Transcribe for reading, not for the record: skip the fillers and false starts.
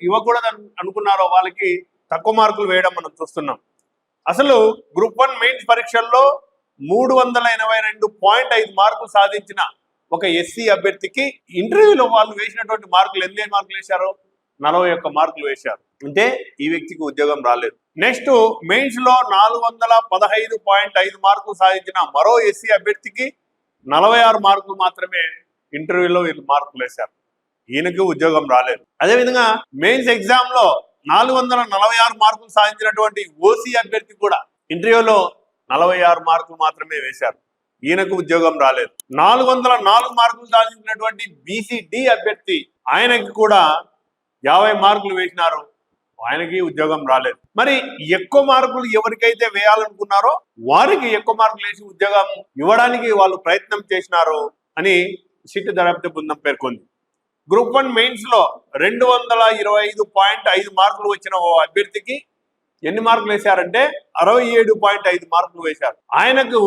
ఇవ్వకూడదు అనుకున్నారో వాళ్ళకి తక్కువ మార్కులు వేయడం మనం చూస్తున్నాం. అసలు గ్రూప్ 1 మెయిన్స్ పరీక్షల్లో 382.5 మార్కులు సాధించిన ఒక ఎస్సీ అభ్యర్థికి ఇంటర్వ్యూలో వాళ్ళు వేసినటువంటి మార్కులు ఎన్ని మార్కులు వేశారు? 41 మార్కులు వేశారు. అంటే ఈ వ్యక్తికి ఉద్యోగం రాలేదు. నెక్స్ట్ మెయిన్స్ లో 415.5 మార్కులు సాధించిన మరో ఎస్సీ అభ్యర్థికి 46 మార్కులు మాత్రమే ఇంటర్వ్యూలో వీళ్ళు మార్కులు వేశారు. ఈయనకి ఉద్యోగం రాలేదు. అదేవిధంగా మెయిన్స్ ఎగ్జామ్ లో 446 మార్కులు సాధించినటువంటి ఓసీ అభ్యర్థి కూడా ఇంటర్వ్యూలో 46 మార్కులు మాత్రమే వేశారు. ఈయనకు ఉద్యోగం రాలేదు. 404 మార్కులు సాధించినటువంటి బీసీడీ అభ్యర్థి ఆయనకి కూడా 50 మార్కులు వేసినారు. ఆయనకి ఉద్యోగం రాలేదు. మరి ఎక్కువ మార్కులు ఎవరికైతే వేయాలనుకున్నారో వారికి ఎక్కువ మార్కులు వేసి ఉద్యోగం ఇవ్వడానికి వాళ్ళు ప్రయత్నం చేసినారు అని సిట్ దర్యాప్తు బృందం పేర్కొంది. గ్రూప్ 1 మెయిన్స్ లో 225.5 మార్కులు వచ్చిన ఓ అభ్యర్థికి ఎన్ని మార్కులు వేశారంటే 67.5 మార్కులు వేశారు. ఆయనకు